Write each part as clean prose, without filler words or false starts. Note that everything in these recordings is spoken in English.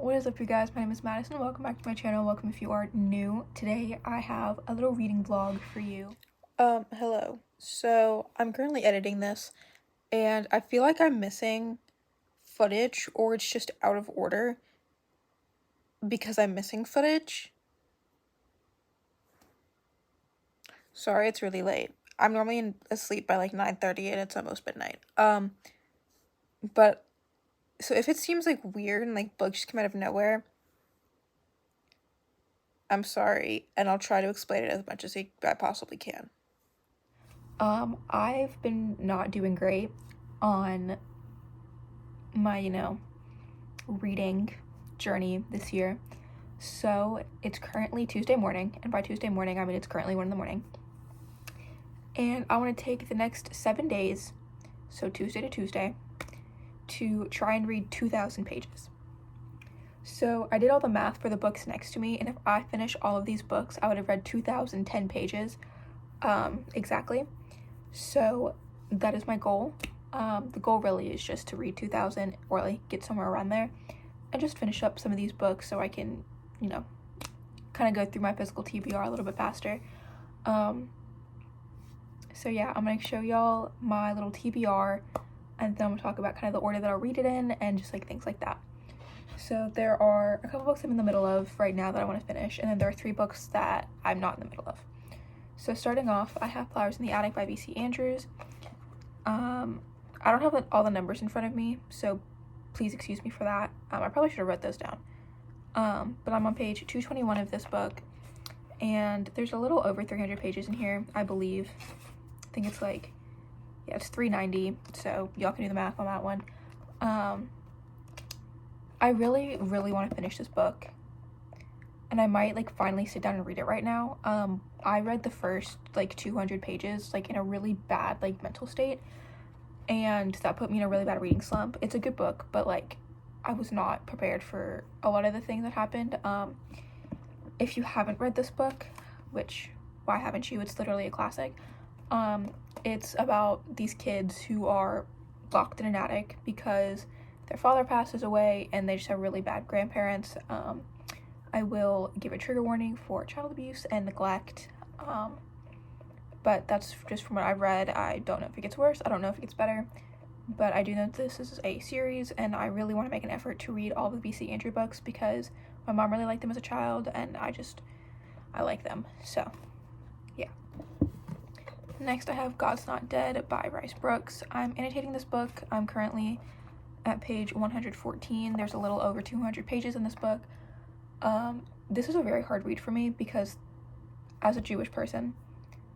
What is up, you guys? My name is Madison. Welcome back to my channel. Welcome if you are new. Today I have a little reading vlog for you. Hello. So I'm currently editing this and I feel like I'm missing footage, or it's just out of order because I'm missing footage. Sorry, it's really late. I'm normally asleep by like 9:30 and it's almost midnight. But so if it seems like weird and like books just come out of nowhere, I'm sorry, and I'll try to explain it as much as I possibly can. I've been not doing great on my, reading journey this year. So it's currently Tuesday morning, and by Tuesday morning, I mean it's currently 1 a.m. And I want to take the next 7 days, so Tuesday to Tuesday, to try and read 2,000 pages. So I did all the math for the books next to me, and if I finish all of these books, I would have read 2,010 pages, exactly. So that is my goal. The goal really is just to read 2,000 or like get somewhere around there and just finish up some of these books so I can, kind of go through my physical TBR a little bit faster. So yeah, I'm going to show y'all my little TBR, and then I'm going to talk about kind of the order that I'll read it in and just like things like that. So there are a couple books I'm in the middle of right now that I want to finish, and then there are 3 books that I'm not in the middle of. So starting off, I have Flowers in the Attic by V.C. Andrews. I don't have all the numbers in front of me, so please excuse me for that. I probably should have wrote those down. But I'm on page 221 of this book, and there's a little over 300 pages in here, I believe. I think it's like, yeah, it's 390, so y'all can do the math on that one. I really, really want to finish this book, and I might like finally sit down and read it right now. I read the first like 200 pages like in a really bad like mental state, and that put me in a really bad reading slump. It's a good book, but like I was not prepared for a lot of the things that happened. If you haven't read this book, which why haven't you? It's literally a classic. It's about these kids who are locked in an attic because their father passes away and they just have really bad grandparents. I will give a trigger warning for child abuse and neglect, but that's just from what I've read. I don't know if it gets worse, I don't know if it gets better, but I do know this is a series, and I really want to make an effort to read all the V.C. Andrews books because my mom really liked them as a child, and I like them, so yeah. Next, I have God's Not Dead by Rice Brooks. I'm annotating this book. I'm currently at page 114. There's a little over 200 pages in this book. This is a very hard read for me because as a Jewish person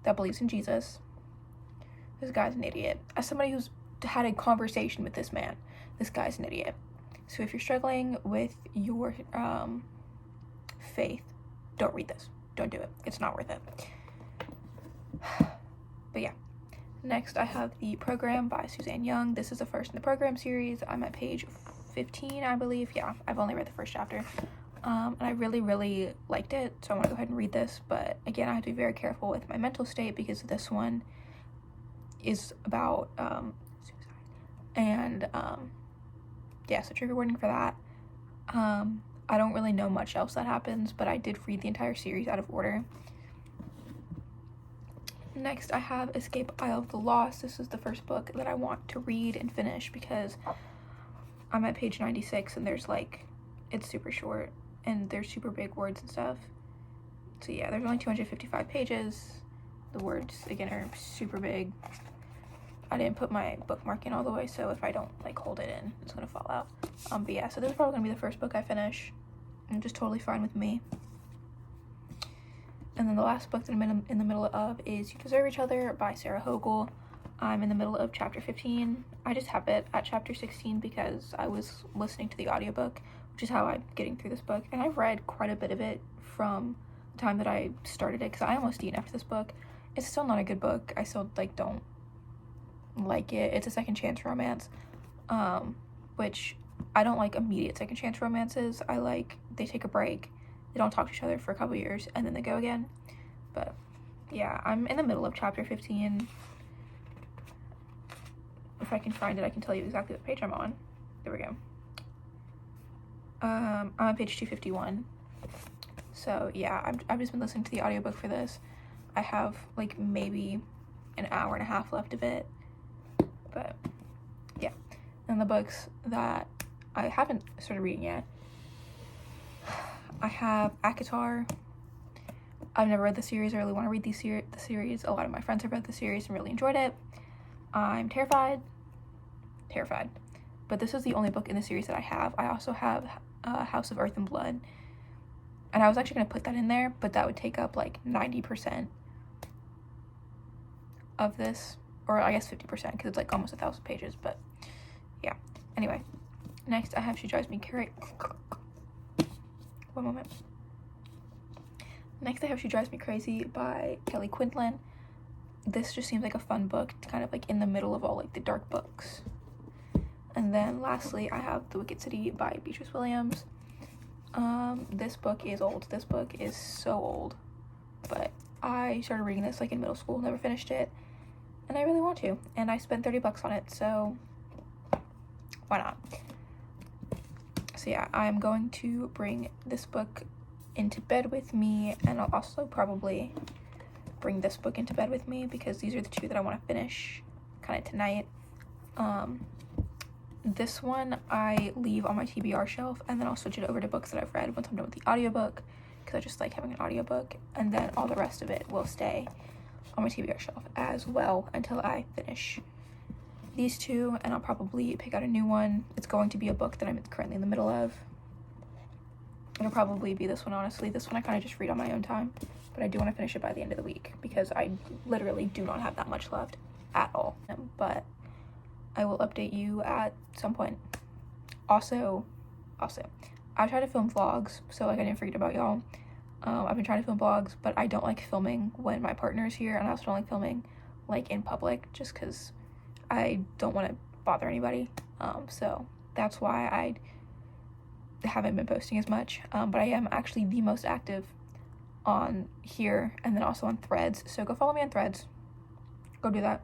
that believes in Jesus, this guy's an idiot. As somebody who's had a conversation with this man, this guy's an idiot. So if you're struggling with your faith, don't read this. Don't do it. It's not worth it. But yeah. Next, I have The Program by Suzanne Young. This is the first in the Program series. I'm at page 15, I believe. Yeah, I've only read the first chapter. And I really, really liked it, so I want to go ahead and read this. But again, I have to be very careful with my mental state because this one is about suicide. And yeah, so trigger warning for that. I don't really know much else that happens, but I did read the entire series out of order. Next, I have Escape Isle of the Lost. This is the first book that I want to read and finish because I'm at page 96 and there's like, it's super short and there's super big words and stuff. So yeah, there's only 255 pages. The words, again, are super big. I didn't put my bookmark in all the way, so if I don't like hold it in, it's gonna fall out. But yeah, so this is probably gonna be the first book I finish, and just totally fine with me. And then the last book that I'm in the middle of is You Deserve Each Other by Sarah Hogle. I'm in the middle of chapter 15. I just have it at chapter 16 because I was listening to the audiobook, which is how I'm getting through this book. And I've read quite a bit of it from the time that I started it because I almost DNF'd this book. It's still not a good book. I still don't like it. It's a second chance romance, which I don't like immediate second chance romances. I like they take a break, they don't talk to each other for a couple years, and then they go again. But yeah, I'm in the middle of chapter 15. If I can find it, I can tell you exactly what page I'm on. There we go. I'm on page 251. So yeah, I've just been listening to the audiobook for this. I have like maybe an hour and a half left of it, but yeah. And the books that I haven't started reading yet, I have ACOTAR. I've never read the series. I really want to read the series. A lot of my friends have read the series and really enjoyed it. I'm terrified. But this is the only book in the series that I have. I also have House of Earth and Blood. And I was actually going to put that in there, but that would take up like 90% of this. Or I guess 50% because it's like almost 1,000 pages. But yeah. Anyway. Next I have She Drives Me Crazy. One moment. Next I have She Drives Me Crazy by Kelly Quinlan. This just seems like a fun book, kind of like in the middle of all like the dark books. And then lastly I have The Wicked City by Beatrice Williams. This book is old. This book is so old, but I started reading this like in middle school, never finished it, and I really want to, and I spent $30 on it, so why not? So yeah, I'm going to bring this book into bed with me, and I'll also probably bring this book into bed with me because these are the two that I want to finish kind of tonight. This one I leave on my TBR shelf, and then I'll switch it over to books that I've read once I'm done with the audiobook, because I just like having an audiobook, and then all the rest of it will stay on my TBR shelf as well until I finish these two, and I'll probably pick out a new one. It's going to be a book that I'm currently in the middle of. It'll probably be this one, honestly. This one I kind of just read on my own time, but I do want to finish it by the end of the week because I literally do not have that much left at all. But I will update you at some point. Also, I try to film vlogs, so like I didn't forget about y'all. I've been trying to film vlogs, but I don't like filming when my partner is here, and I also don't like filming like in public just because I don't want to bother anybody. So that's why I haven't been posting as much. But I am actually the most active on here and then also on Threads. So go follow me on Threads. Go do that.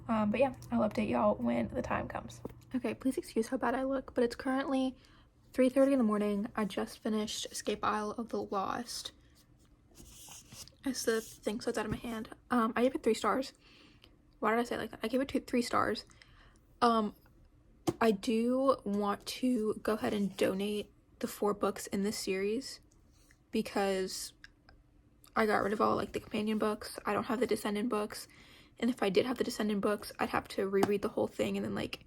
But yeah, I'll update y'all when the time comes. Okay, please excuse how bad I look, but it's currently 3:30 in the morning. I just finished Escape Isle of the Lost. As the thing slides out of my hand. I gave it 3 stars. Why did I say it like that? I gave it 3 stars. I do want to go ahead and donate the 4 books in this series because I got rid of all like the companion books. I don't have the Descendant books. And if I did have the Descendant books, I'd have to reread the whole thing, and then like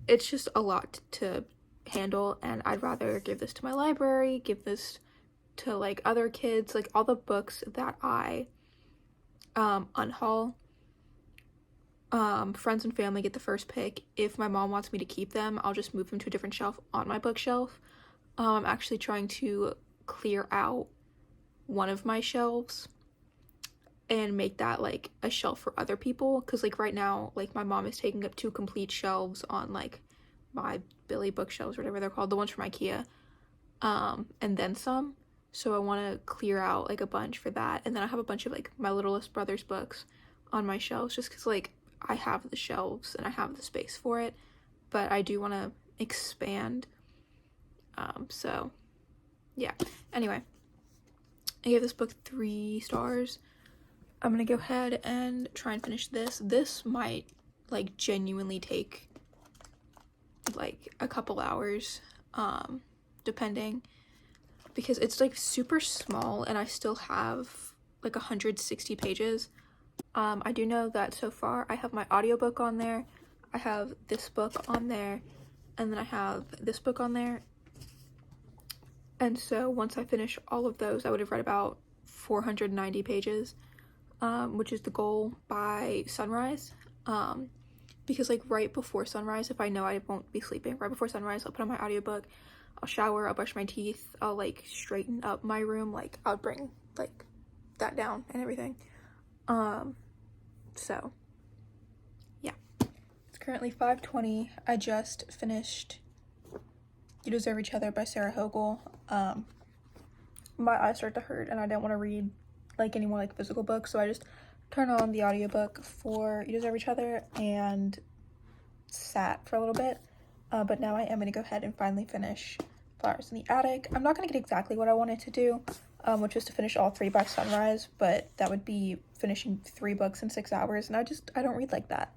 it's just a lot to handle, and I'd rather give this to my library, give this to like other kids, like all the books that I unhaul. Friends and family get the first pick. If my mom wants me to keep them, I'll just move them to a different shelf on my bookshelf. I'm actually trying to clear out one of my shelves and make that like a shelf for other people, because like right now like my mom is taking up 2 complete shelves on like my Billy bookshelves or whatever they're called, the ones from IKEA, and then some. So I want to clear out like a bunch for that, and then I have a bunch of like my littlest brother's books on my shelves just because like I have the shelves and I have the space for it, but I do want to expand. So yeah, anyway, I gave this book 3 stars. I'm gonna go ahead and try and finish this. This might like genuinely take like a couple hours, depending, because it's like super small and I still have like 160 pages. I do know that so far I have my audiobook on there, I have this book on there, and then I have this book on there. And so once I finish all of those, I would have read about 490 pages, which is the goal by sunrise. Because like right before sunrise, if I know I won't be sleeping, right before sunrise, I'll put on my audiobook, I'll shower, I'll brush my teeth, I'll like straighten up my room, like I'll bring like that down and everything. So yeah, it's currently 5:20. I just finished You Deserve Each Other by Sarah Hogel. My eyes start to hurt and I don't want to read like any more like physical books, so I just turned on the audiobook for You Deserve Each Other and sat for a little bit. but now I am going to go ahead and finally finish Flowers in the Attic. I'm not going to get exactly what I wanted to do, which was to finish all 3 by sunrise, but that would be finishing 3 books in 6 hours, and I don't read like that.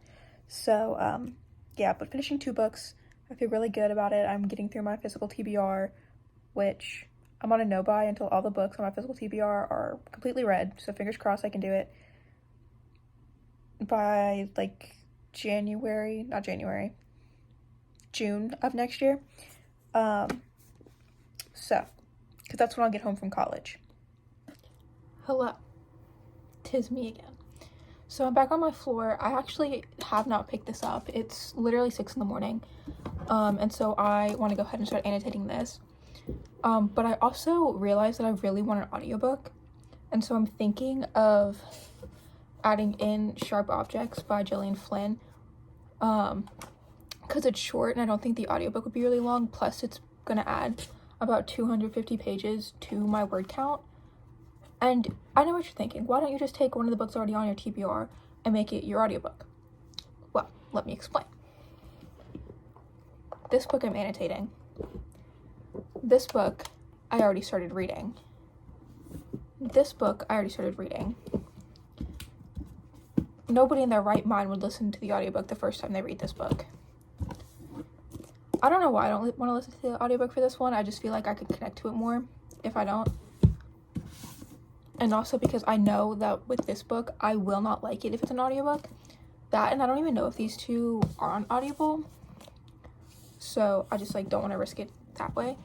So, yeah, but finishing 2 books, I feel really good about it. I'm getting through my physical TBR, which I'm on a no-buy until all the books on my physical TBR are completely read, so fingers crossed I can do it by, like, June of next year. So, because that's when I'll get home from college. Hello, 'tis me again. So I'm back on my floor. I actually have not picked this up. It's literally 6 in the morning. And so I want to go ahead and start annotating this. But I also realized that I really want an audiobook. And so I'm thinking of adding in Sharp Objects by Gillian Flynn. Because it's short and I don't think the audiobook would be really long. Plus it's going to add about 250 pages to my word count. And I know what you're thinking. Why don't you just take one of the books already on your TBR and make it your audiobook? Well, let me explain. This book I'm annotating. This book I already started reading. This book I already started reading. Nobody in their right mind would listen to the audiobook the first time they read this book. I don't know why I don't want to listen to the audiobook for this one. I just feel like I could connect to it more if I don't. And also because I know that with this book, I will not like it if it's an audiobook. That, and I don't even know if these two are on Audible. So I just, like, don't want to risk it that way.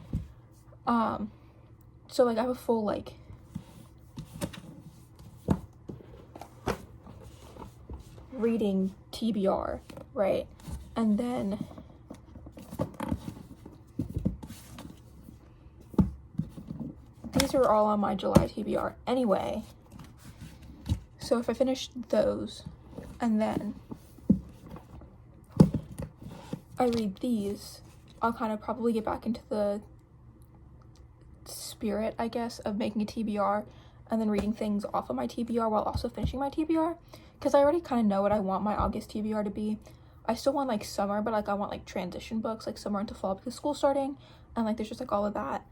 So, like, I have a full, like, reading TBR, right? And then these are all on my July TBR anyway. So if I finish those and then I read these, I'll kind of probably get back into the spirit, I guess, of making a TBR and then reading things off of my TBR while also finishing my TBR. Because I already kind of know what I want my August TBR to be. I still want, like, summer, but, like, I want, like, transition books, like, summer into fall because school's starting. And, like, there's just, like, all of that.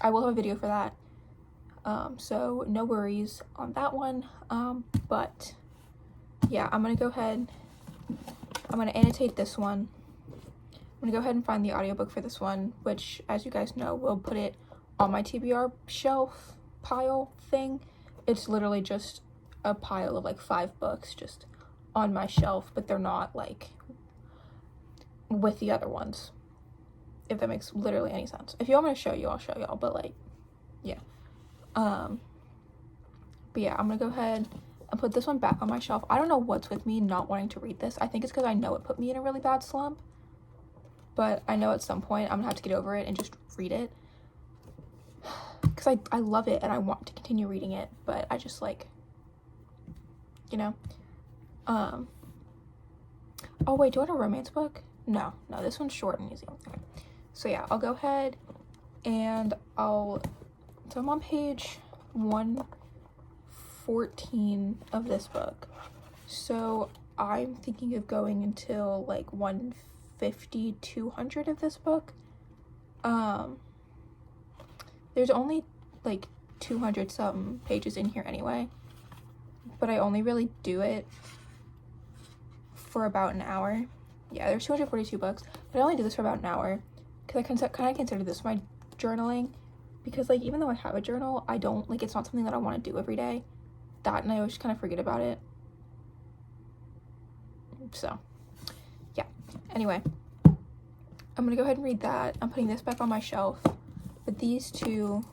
I will have a video for that. So no worries on that one. But, yeah, I'm going to go ahead. I'm going to annotate this one. I'm going to go ahead and find the audiobook for this one, which, as you guys know, will put it on my TBR shelf pile thing. It's literally just a pile of, like, 5 books just on my shelf, but they're not, like, with the other ones, if that makes literally any sense. If you want me to show you, I'll show y'all, but, like, yeah. But yeah, I'm gonna go ahead and put this one back on my shelf. I don't know what's with me not wanting to read this. I think it's because I know it put me in a really bad slump, but I know at some point I'm gonna have to get over it and just read it. Because I love it and I want to continue reading it, but I just, like, you know. Oh wait, do I want a romance book? No, this one's short and easy. Okay. So yeah, I'll go ahead and so I'm on page 114 of this book. So I'm thinking of going until, like, 150, 200 of this book. There's only, like, 200 something pages in here anyway, but I only really do it for about an hour. Yeah, there's 242 books, but I only do this for about an hour because I kind of consider this my journaling, because, like, even though I have a journal, I don't, like, it's not something that I want to do every day. That, and I always kind of forget about it. So yeah, anyway, I'm gonna go ahead and read that. I'm putting this back on my shelf, but these two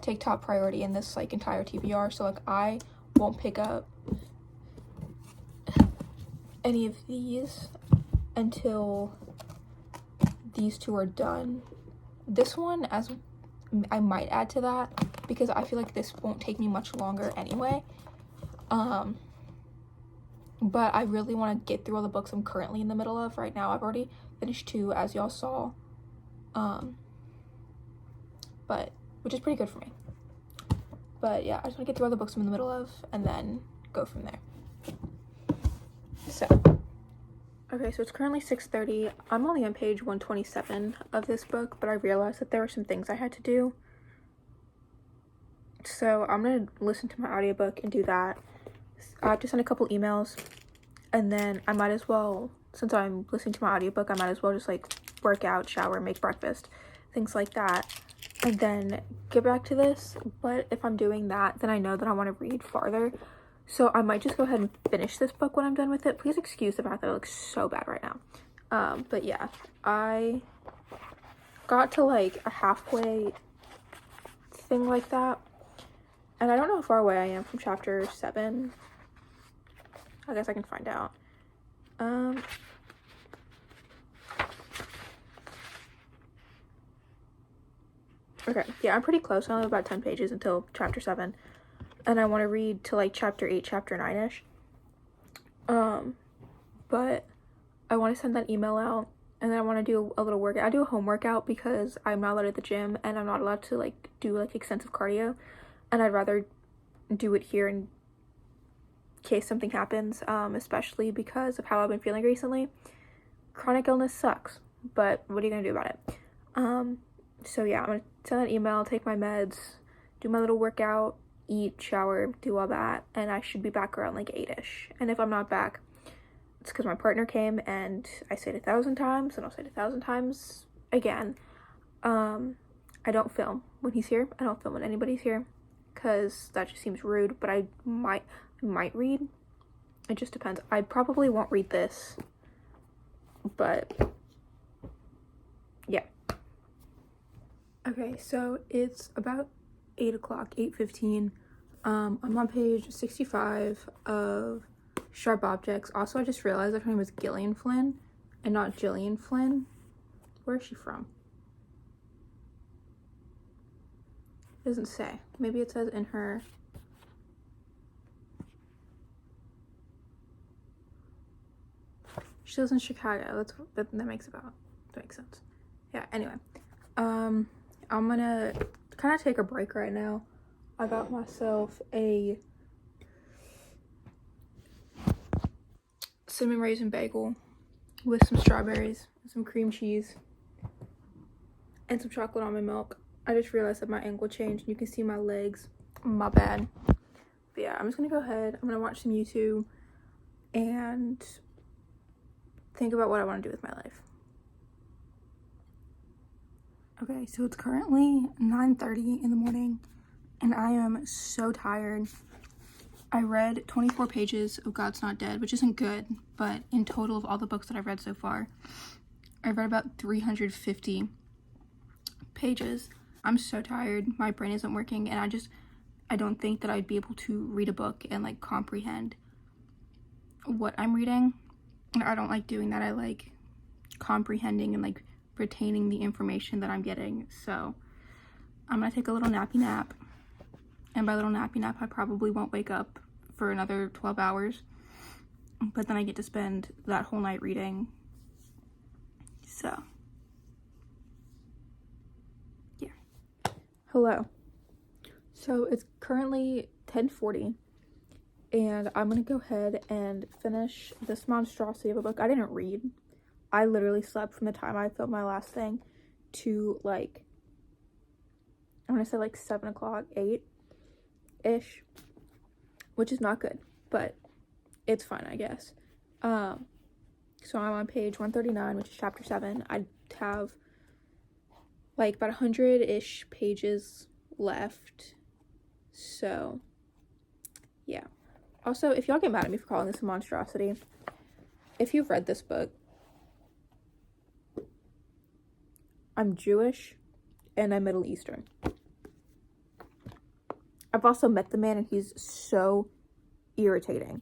take top priority in this, like, entire TBR. So, like, I won't pick up any of these until these two are done. This one, as I might add to that, because I feel like this won't take me much longer anyway. But I really want to get through all the books I'm currently in the middle of right now. I've already finished 2, as y'all saw, but which is pretty good for me. But yeah, I just want to get through all the books I'm in the middle of and then go from there. So Okay, so it's currently 6:30. I'm only on page 127 of this book, but I realized that there were some things I had to do. So I'm gonna listen to my audiobook and do that. I have to send a couple emails, and then I might as well, since I'm listening to my audiobook, I might as well just like work out, shower, make breakfast, things like that, and then get back to this. But if I'm doing that, then I know that I want to read farther. So I might just go ahead and finish this book when I'm done with it. Please excuse the fact that it looks so bad right now. But yeah, I got to like a halfway thing like that. And I don't know how far away I am from chapter 7. I guess I can find out. Okay, yeah, I'm pretty close. I only have about 10 pages until chapter 7. And I want to read to like chapter 8, chapter 9-ish. But I want to send that email out, and then I want to do a little workout. I do a home workout because I'm not allowed at the gym, and I'm not allowed to like do like extensive cardio, and I'd rather do it here in case something happens, especially because of how I've been feeling recently. Chronic illness sucks, but what are you gonna do about it? So yeah, I'm gonna send an email, take my meds, do my little workout, eat, shower, do all that, and I should be back around like 8-ish. And if I'm not back, it's because my partner came, and I say it 1,000 times, and I'll say it 1,000 times again. I don't film when he's here. I don't film when anybody's here, because that just seems rude, but I might read. It just depends. I probably won't read this, but yeah. Okay, so it's about 8 o'clock, 8:15. I'm on page 65 of Sharp Objects. Also, I just realized that her name was Gillian Flynn and not Gillian Flynn. Where is she from? It doesn't say. Maybe it says in her. She lives in Chicago. That makes sense. Yeah, anyway. I'm gonna kind of take a break right now. I got myself a cinnamon raisin bagel with some strawberries, some cream cheese, and some chocolate almond milk. I just realized that my angle changed and you can see my legs. My bad. But yeah, I'm just gonna go ahead. I'm gonna watch some YouTube and think about what I want to do with my life. Okay, so it's currently 9:30 in the morning, and I am so tired. I read 24 pages of God's Not Dead, which isn't good, but in total of all the books that I've read so far, I've read about 350 pages. I'm so tired. My brain isn't working, and I don't think that I'd be able to read a book and like comprehend what I'm reading. I don't like doing that. I like comprehending and like retaining the information that I'm getting. So I'm gonna take a little nappy nap, and by little nappy nap I probably won't wake up for another 12 hours, but then I get to spend that whole night reading. So yeah. Hello. So it's currently 10:40, and I'm gonna go ahead and finish this monstrosity of a book. I didn't read. I literally slept from the time I filmed my last thing to like, I want to say like 7 o'clock, 8-ish, which is not good, but it's fine, I guess. So I'm on page 139, which is chapter 7. I have like about 100-ish pages left. So yeah. Also, if y'all get mad at me for calling this a monstrosity, if you've read this book, I'm Jewish and I'm Middle Eastern. I've also met the man and he's so irritating.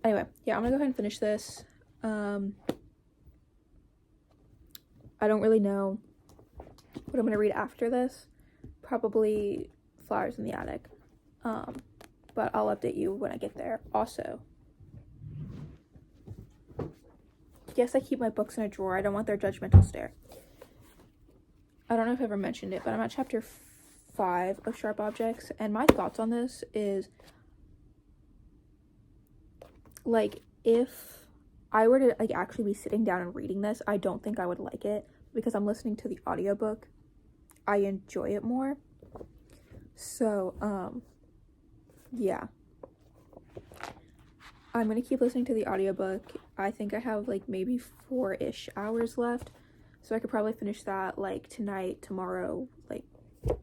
Anyway, yeah, I'm gonna go ahead and finish this. I don't really know what I'm gonna read after this. Probably Flowers in the Attic. But I'll update you when I get there. Also, yes, I keep my books in a drawer. I don't want their judgmental stare. I don't know if I ever mentioned it, but I'm at chapter 5 of Sharp Objects, and my thoughts on this is, like, if I were to like actually be sitting down and reading this, I don't think I would like it because I'm listening to the audiobook. I enjoy it more. So, yeah. I'm gonna keep listening to the audiobook. I think I have like maybe 4-ish hours left. So I could probably finish that like tonight, tomorrow, like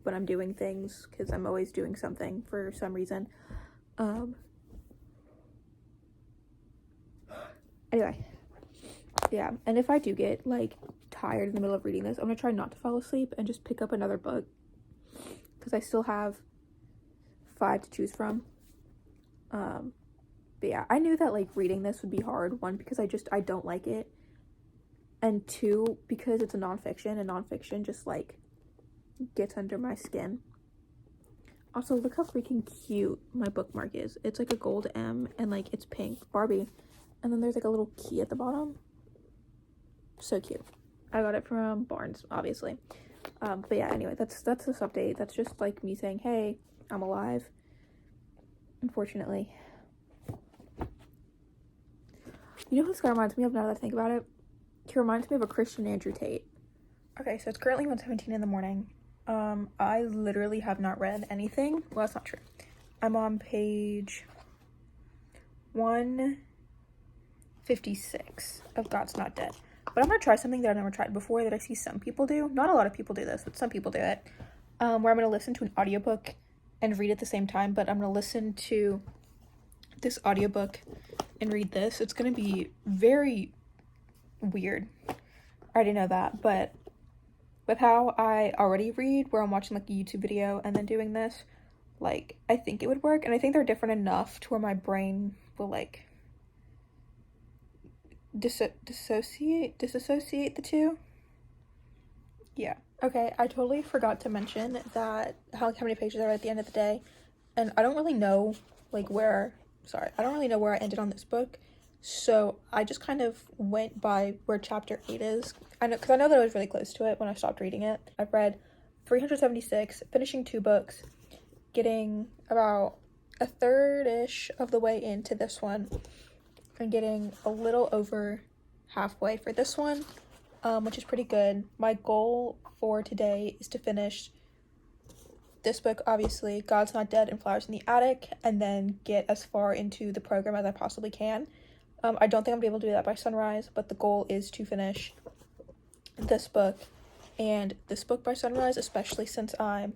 when I'm doing things, because I'm always doing something for some reason. Anyway, yeah, and if I do get like tired in the middle of reading this, I'm gonna try not to fall asleep and just pick up another book, because I still have 5 to choose from. But yeah, I knew that like reading this would be hard. 1, because I don't like it, and 2, because it's a nonfiction, and nonfiction just like gets under my skin. Also, look how freaking cute my bookmark is. It's like a gold M, and like it's pink Barbie, and then there's like a little key at the bottom. So cute. I got it from Barnes, obviously. But yeah, anyway, that's this update. That's just like me saying, hey, I'm alive, unfortunately. You know who this guy reminds me of, now that I think about it? He reminds me of a Christian Andrew Tate. Okay, so it's currently 1:17 in the morning. I literally have not read anything. Well, that's not true. I'm on page 156 of God's Not Dead. But I'm gonna try something that I've never tried before that I see some people do. Not a lot of people do this, but some people do it. Where I'm gonna listen to an audiobook and read at the same time, but I'm gonna listen to this audiobook and read this. It's gonna be very weird. I already know that, but with how I already read, where I'm watching like a YouTube video and then doing this, like, I think it would work. And I think they're different enough to where my brain will like disassociate the two. Yeah. Okay, I totally forgot to mention that how many pages are at the end of the day, and I don't really know like where I ended on this book, so I just kind of went by where chapter 8 is. I know, because I know that I was really close to it when I stopped reading it. I've read 376, finishing 2 books, getting about a third-ish of the way into this one, and getting a little over halfway for this one, which is pretty good. My goal for today is to finish this book, obviously, God's Not Dead and Flowers in the Attic, and then get as far into the program as I possibly can. I don't think I'm gonna be able to do that by sunrise, but the goal is to finish this book and this book by sunrise, especially since I'm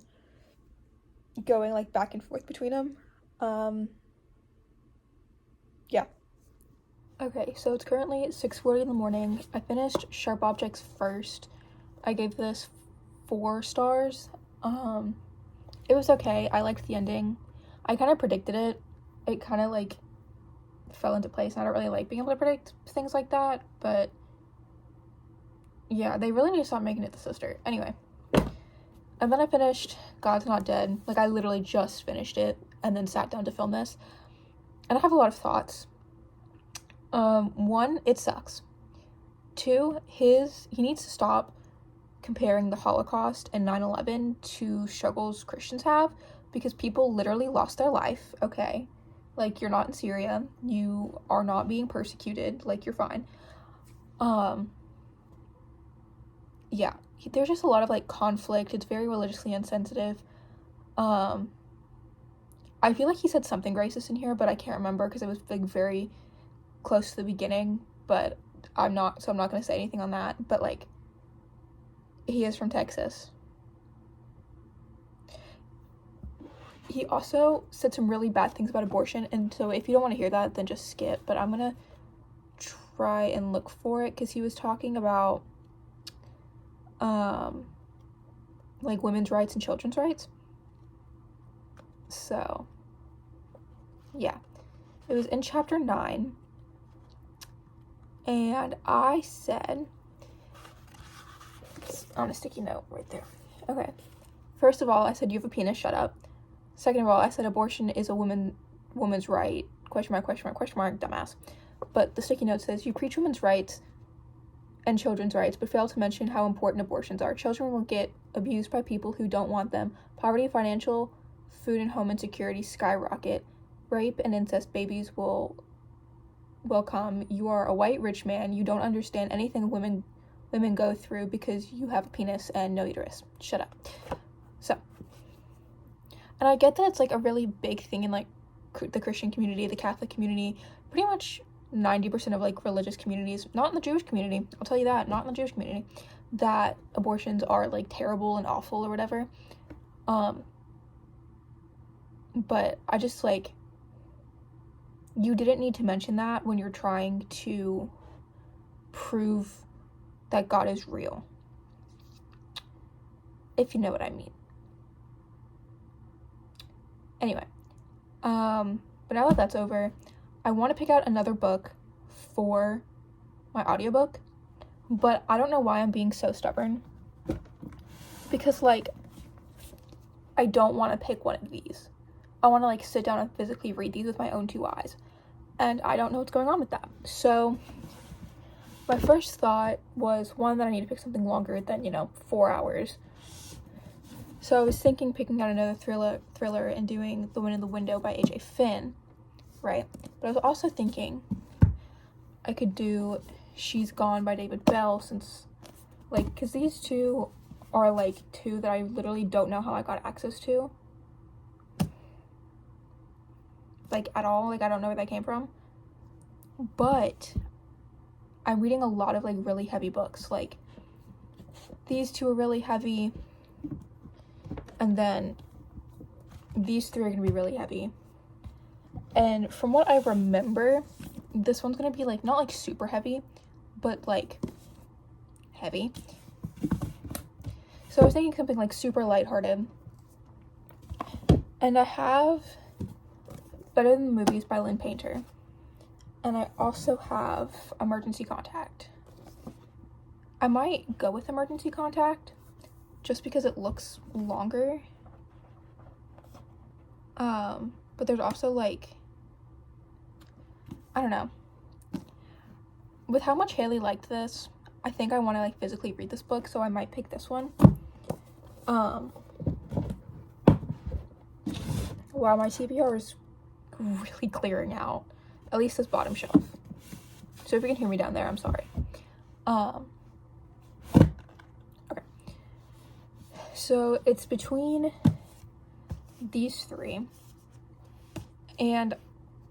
going like back and forth between them. Yeah. Okay, so it's currently 6:40 in the morning. I finished Sharp Objects first. I gave this 4 stars. It was okay. I liked the ending. I kind of predicted it. It kind of like fell into place. I don't really like being able to predict things like that, but yeah, they really need to stop making it the sister. Anyway, and then I finished God's Not Dead. Like, I literally just finished it and then sat down to film this, and I have a lot of thoughts. 1, it sucks. 2, he needs to stop comparing the Holocaust and 9/11 to struggles Christians have, because people literally lost their life, okay? Like, you're not in Syria, you are not being persecuted, like, you're fine. Yeah, there's just a lot of, like, conflict. It's very religiously insensitive. I feel like he said something racist in here, but I can't remember because it was, like, very close to the beginning, but I'm not gonna say anything on that. But, like, he is from Texas. He also said some really bad things about abortion, and so if you don't want to hear that, then just skip, but I'm gonna try and look for it, because he was talking about like women's rights and children's rights. So yeah, it was in chapter 9, and I said, it's on a sticky note right there. Okay, first of all, I said, you have a penis, shut up. Second of all, I said abortion is a woman's right, question mark, dumbass. But the sticky note says, you preach women's rights and children's rights, but fail to mention how important abortions are. Children will get abused by people who don't want them. Poverty, financial, food and home insecurity skyrocket. Rape and incest, babies will will come. You are a white rich man. You don't understand anything women go through because you have a penis and no uterus. Shut up. So, and I get that it's like a really big thing in like the Christian community, the Catholic community, pretty much 90% of like religious communities, not in the Jewish community, I'll tell you that, not in the Jewish community, that abortions are like terrible and awful or whatever. But I just like, you didn't need to mention that when you're trying to prove that God is real, if you know what I mean. Anyway, but now that that's over, I want to pick out another book for my audiobook, but I don't know why I'm being so stubborn, because like, I don't want to pick one of these. I want to like sit down and physically read these with my own two eyes, and I don't know what's going on with that. So my first thought was, one, that I need to pick something longer than 4 hours. So I was thinking picking out another thriller and doing The Wind in the Window by A.J. Finn, right? But I was also thinking I could do She's Gone by David Bell, since, like, because these two are, like, two that I literally don't know how I got access to. Like, at all. Like, I don't know where that came from. But I'm reading a lot of, like, really heavy books. Like, these two are really heavy. And then these three are going to be really heavy. And from what I remember, this one's going to be, like, not, like, super heavy, but, like, heavy. So I was thinking something, like, super lighthearted. And I have Better Than the Movies by Lynn Painter. And I also have Emergency Contact. I might go with Emergency Contact just because it looks longer. But there's also, like, I don't know. With how much Haley liked this, I think I want to, like, physically read this book, so I might pick this one. Wow, my TBR is really clearing out. At least this bottom shelf. So if you can hear me down there, I'm sorry. Okay. So it's between these three. And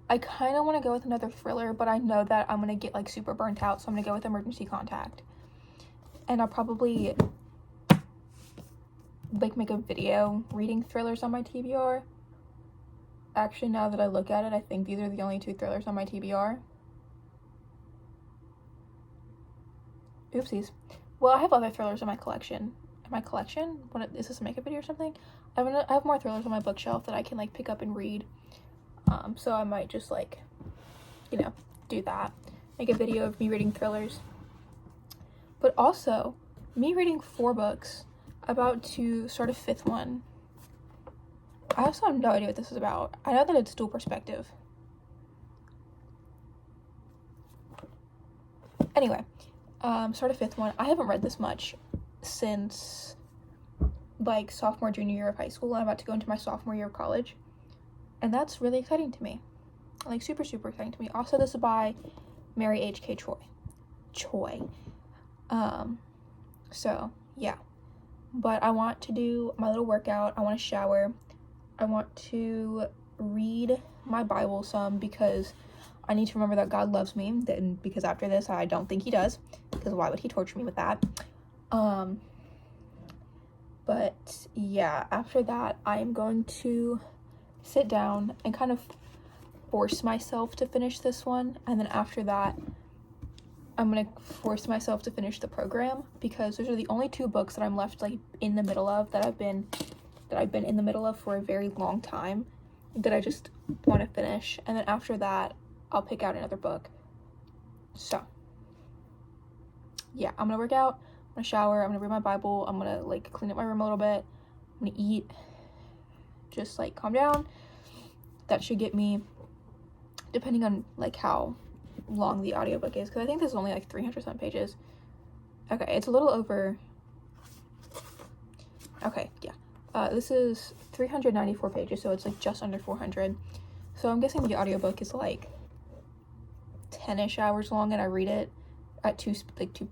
I kind of want to go with another thriller, but I know that I'm going to get, like, super burnt out, so I'm going to go with Emergency Contact. And I'll probably, like, make a video reading thrillers on my TBR. Actually, now that I look at it, I think these are the only two thrillers on my TBR. Oopsies. Well, I have other thrillers in my collection. Is this a makeup video or something? I have more thrillers on my bookshelf that I can, like, pick up and read. So I might just, like, do that. Make a video of me reading thrillers. But also, me reading 4 books, about to start a 5th one. I also have no idea what this is about. I know that it's dual perspective. Anyway, start a 5th one. I haven't read this much since, like, sophomore, junior year of high school. I'm about to go into my sophomore year of college. And that's really exciting to me. Like, super, super exciting to me. Also, this is by Mary H.K. Choi. So, yeah. But I want to do my little workout. I want to shower. I want to read my Bible some because I need to remember that God loves me. Because after this, I don't think he does. Because why would he torture me with that? But yeah, after that, I am going to sit down and kind of force myself to finish this one. And then after that, I'm going to force myself to finish the program, because those are the only 2 books that I'm left, like, in the middle of, that I've been in the middle of for a very long time, that I just want to finish. And then after that, I'll pick out another book. So, yeah, I'm going to work out, I'm going to shower, I'm going to read my Bible, I'm going to, like, clean up my room a little bit, I'm going to eat, just, like, calm down. That should get me, depending on, like, how long the audiobook is, because I think this is only, like, 300-some pages. Okay, it's a little over, okay, yeah. This is 394 pages, so it's, like, just under 400. So I'm guessing the audiobook is, like, 10-ish hours long, and I read it at 2%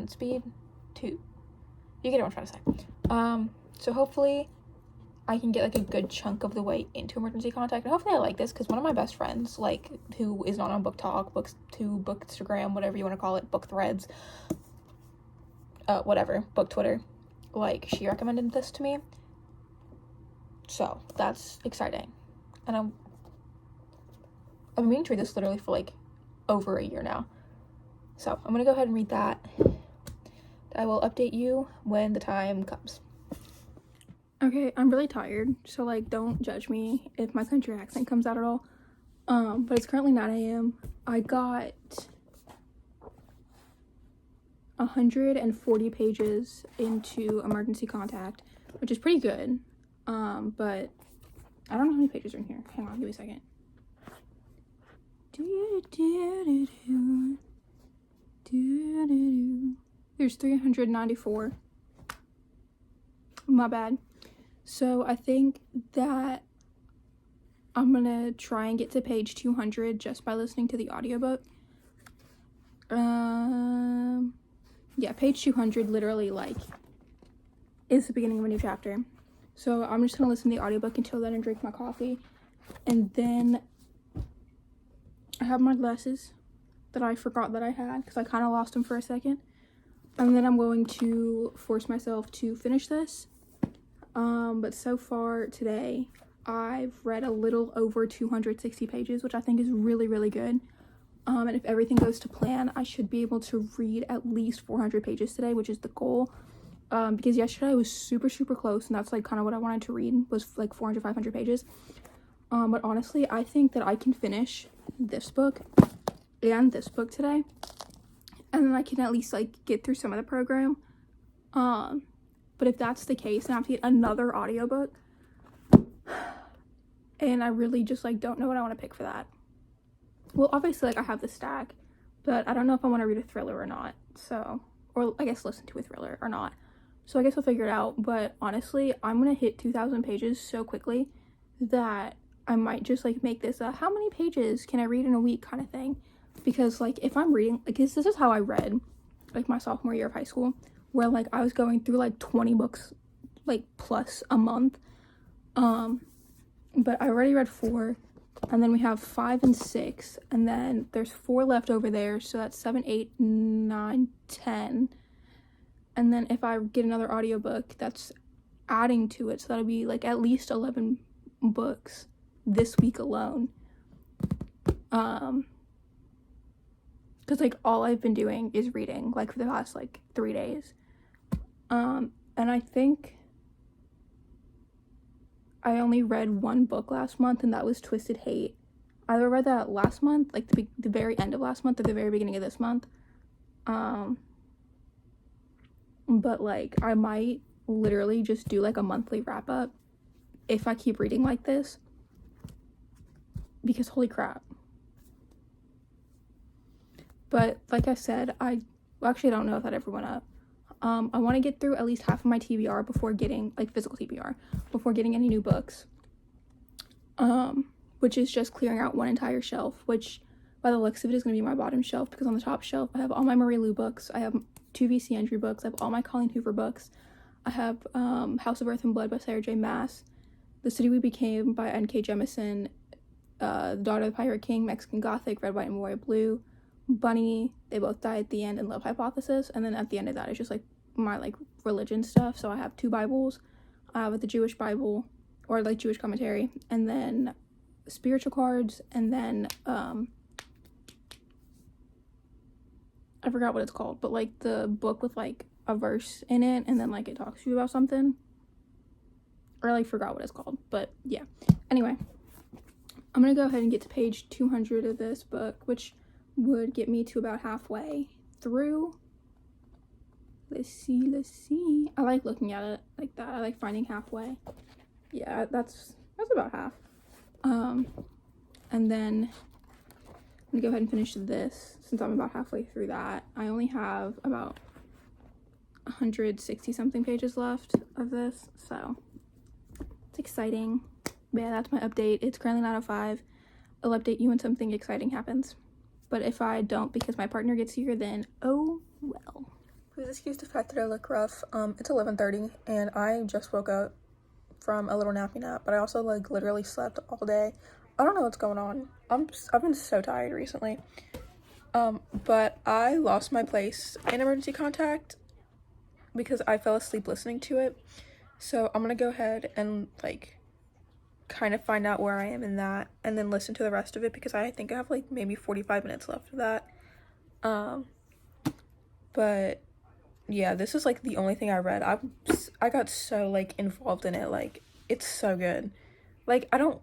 speed. You get what I'm trying to say. So hopefully I can get like a good chunk of the way into emergency contact, and hopefully I like this, because one of my best friends, like, who is not on Book Talk, Booktube, Bookstagram, whatever you want to call it, Book Threads, whatever, Book Twitter, like, she recommended this to me, so that's exciting. And I've been meaning to read this literally for like over a year now, so I'm gonna go ahead and read that. I will update you when the time comes. Okay, I'm really tired, so like, don't judge me if my country accent comes out at all. But it's currently 9 a.m. I got 140 pages into emergency contact, which is pretty good. But I don't know how many pages are in here. Hang on, give me a second. There's 394. My bad. So I think that I'm gonna try and get to page 200 just by listening to the audiobook. Yeah, page 200 literally, like, is the beginning of a new chapter. So I'm just gonna listen to the audiobook until then and drink my coffee. And then I have my glasses that I forgot that I had, because I kind of lost them for a second. And then I'm going to force myself to finish this. But so far today, I've read a little over 260 pages, which I think is really, really good. And if everything goes to plan, I should be able to read at least 400 pages today, which is the goal. Because yesterday I was super, super close, and that's like kind of what I wanted to read, was like 400, 500 pages. But honestly, I think that I can finish this book and this book today, and then I can at least like get through some of the program. But if that's the case, then I have to get another audiobook, and I really just like don't know what I want to pick for that. Well, obviously, like, I have the stack, but I don't know if I want to read a thriller or not, so, or I guess listen to a thriller or not, so I guess I'll figure it out. But honestly, I'm gonna hit 2,000 pages so quickly that I might just like make this a how many pages can I read in a week kind of thing, because like, if I'm reading, like, this is how I read like my sophomore year of high school, where like I was going through like 20 books like plus a month. But I already read 4, and then we have 5 and 6, and then there's 4 left over there, so that's 7, 8, 9, 10. And then if I get another audiobook, that's adding to it, so that'll be like at least 11 books this week alone. Because like all I've been doing is reading like for the past like 3 days. And I think I only read 1 book last month, and that was Twisted Hate. I either read that last month, like the very end of last month, or the very beginning of this month. But like, I might literally just do like a monthly wrap up if I keep reading like this, because holy crap. But like I said, I actually don't know if that ever went up. I want to get through at least half of my TBR before getting, like, physical TBR, before getting any new books. Which is just clearing out one entire shelf, which by the looks of it is going to be my bottom shelf, because on the top shelf I have all my Marie Lu books, I have 2 VC Entry books, I have all my Colleen Hoover books, I have House of Earth and Blood by Sarah J. Maas, The City We Became by N.K. Jemisin, The Daughter of the Pirate King, Mexican Gothic, Red, White, and Royal Blue, Bunny, They Both Die at the End, and Love Hypothesis. And then at the end of that is just like my like religion stuff. So I have 2 Bibles. I have the Jewish Bible, or like Jewish commentary, and then spiritual cards, and then I forgot what it's called, but like the book with like a verse in it, and then like it talks to you about something, or I like forgot what it's called, but yeah. Anyway, I'm gonna go ahead and get to page 200 of this book, which would get me to about halfway through. Let's see. I like looking at it like that. I like finding halfway. Yeah, that's about half. And then I'm gonna go ahead and finish this since I'm about halfway through that. I only have about 160 something pages left of this, so it's exciting. But yeah, that's my update. It's currently 9:05. I'll update you when something exciting happens. But if I don't because my partner gets here, then oh well. Please excuse the fact that I look rough. It's 11:30 and I just woke up from a little nappy nap, but I also like literally slept all day. I don't know what's going on. I've been so tired recently. But I lost my place in emergency contact because I fell asleep listening to it. So I'm gonna go ahead and like kind of find out where I am in that and then listen to the rest of it because I think I have like maybe 45 minutes left of that. But yeah, this is like the only thing I read. I got so like involved in it. Like it's so good. Like I don't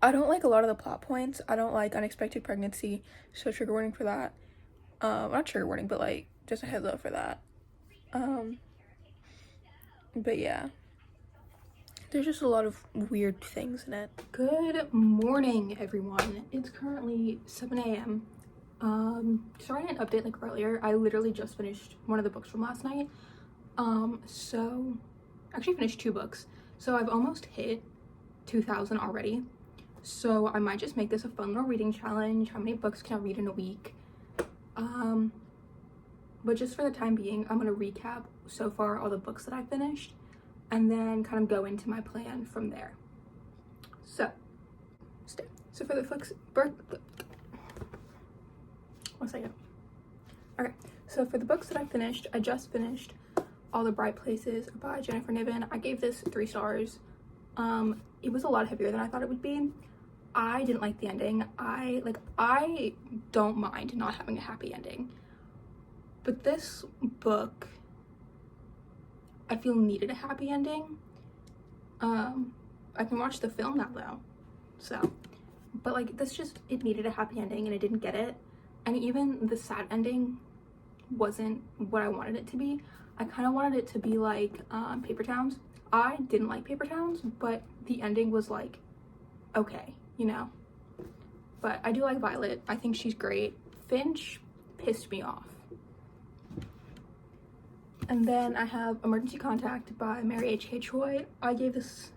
like a lot of the plot points. I don't like unexpected pregnancy, so trigger warning for that. Not trigger warning, but like just a heads up for that. But yeah, there's just a lot of weird things in it. Good morning, everyone. It's currently 7 a.m. Sorry I didn't update like earlier. I literally just finished one of the books from last night. So actually finished 2 books. So I've almost hit 2,000 already. So I might just make this a fun little reading challenge. How many books can I read in a week? But just for the time being, I'm gonna recap so far all the books that I finished and then kind of go into my plan from there. So for the books, one second. Okay, so for the books that I finished, I just finished All the Bright Places by Jennifer Niven. I gave this 3 stars. It was a lot heavier than I thought it would be. I didn't like the ending. I don't mind not having a happy ending. But this book, I feel needed a happy ending. I can watch the film now though. So, but like this just, it needed a happy ending and I didn't get it. And even the sad ending wasn't what I wanted it to be. I kind of wanted it to be like Paper Towns. I didn't like Paper Towns, but the ending was like, okay, you know. But I do like Violet. I think she's great. Finch pissed me off. And then I have Emergency Contact by Mary H.K. Choi. I gave this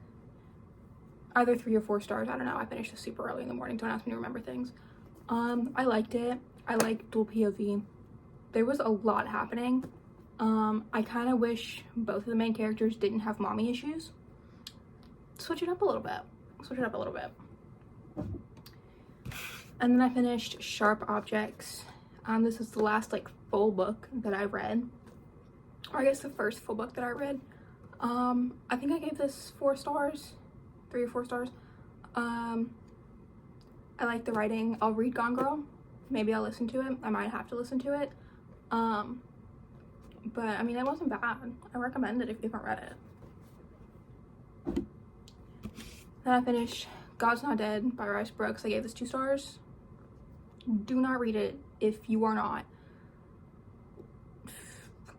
either 3 or 4 stars. I don't know. I finished this super early in the morning. Don't ask me to remember things. I liked it. I like dual POV. There was a lot happening. I kind of wish both of the main characters didn't have mommy issues. Switch it up a little bit. And then I finished Sharp Objects. This is the last like full book that I read. Or I guess the first full book that I read. I think I gave this 4 stars. 3 or 4 stars. I like the writing. I'll read Gone Girl. Maybe I'll listen to it. I might have to listen to it. But I mean, it wasn't bad. I recommend it if you haven't read it. Then I finished God's Not Dead by Rice Brooks. I gave this 2 stars. Do not read it if you are not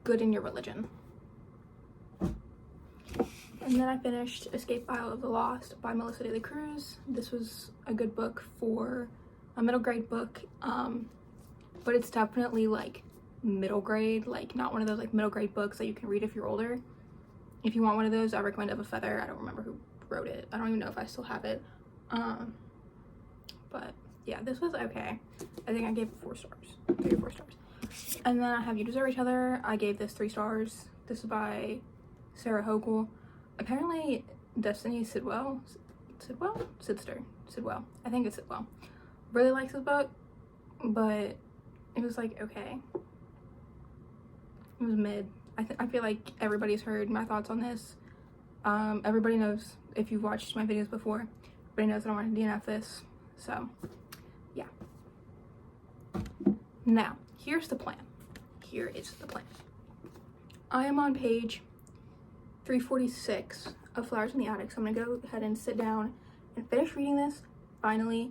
good in your religion. And then I finished Escape File of the Lost by Melissa De La Cruz. This was a good book for a middle grade book, but it's definitely like middle grade, like not one of those like middle grade books that you can read if you're older. If you want one of those, I recommend Of a Feather. I don't remember who wrote it. I don't even know if I still have it. But yeah, this was okay. I think I gave it 4 stars, 3 or 4 stars. And then I have You Deserve Each Other. I gave this 3 stars. This is by Sarah Hochul. Apparently Destiny Sidwell, I think it's Sidwell, really likes this book, but it was like, okay, it was mid. I feel like everybody's heard my thoughts on this. Everybody knows, if you've watched my videos before, everybody knows that I want to DNF this, so yeah. Now here's the plan. Here is the plan. I am on page 346 of Flowers in the Attic, so I'm gonna go ahead and sit down and finish reading this finally.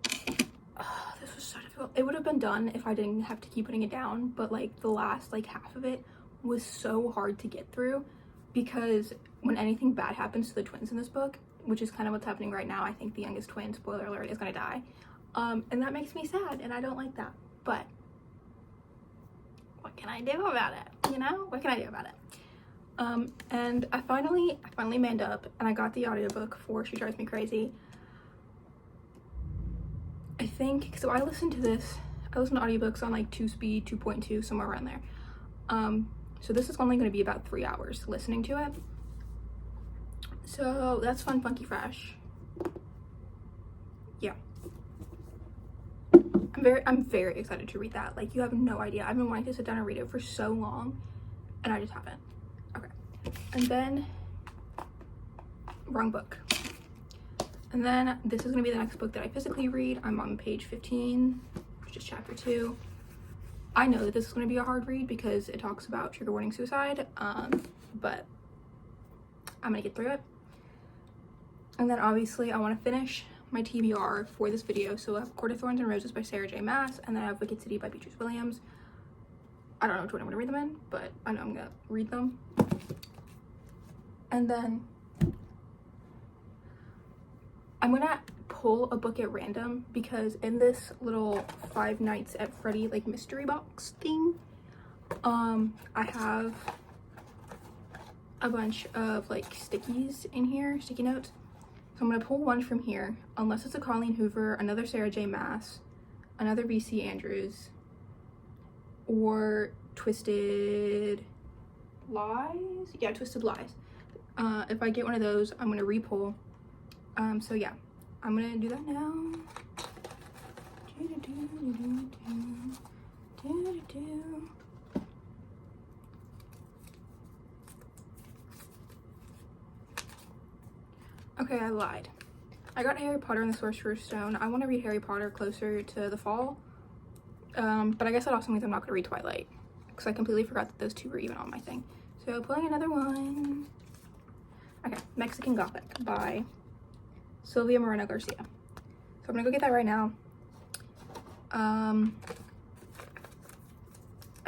This was so difficult. It would have been done if I didn't have to keep putting it down, but like the last like half of it was so hard to get through because when anything bad happens to the twins in this book, which is kind of what's happening right now, I think the youngest twin, spoiler alert, is gonna die, and that makes me sad and I don't like that, but what can I do about it? You know, what can I do about it? And I finally manned up and I got the audiobook for She Drives Me Crazy. I think, so I listen to audiobooks on like 2 speed, 2.2, somewhere around there. So this is only going to be about 3 hours listening to it. So that's fun, funky, fresh. Yeah. I'm very excited to read that. Like, you have no idea. I've been wanting to sit down and read it for so long and I just haven't. Okay. And then, wrong book. And then this is gonna be the next book that I physically read. I'm on page 15, which is chapter 2. I know that this is gonna be a hard read because it talks about trigger warning suicide, but I'm gonna get through it. And then obviously I wanna finish my TBR for this video. So I have Court of Thorns and Roses by Sarah J. Maas, and then I have Wicked City by Beatrice Williams. I don't know which one I'm gonna read them in, but I know I'm gonna read them. And then I'm gonna pull a book at random because in this little Five Nights at Freddy like mystery box thing, I have a bunch of like stickies in here, sticky notes. So I'm gonna pull one from here, unless it's a Colleen Hoover, another Sarah J. Maas, another B.C. Andrews, or Twisted Lies? Yeah, Twisted Lies. If I get one of those, I'm gonna re-pull. So yeah, I'm gonna do that now. Okay, I lied. I got Harry Potter and the Sorcerer's Stone. I want to read Harry Potter closer to the fall. But I guess that also means I'm not going to read Twilight, because I completely forgot that those two were even on my thing. So pulling another one. Okay, Mexican Gothic by Sylvia Moreno Garcia. So I'm gonna go get that right now. I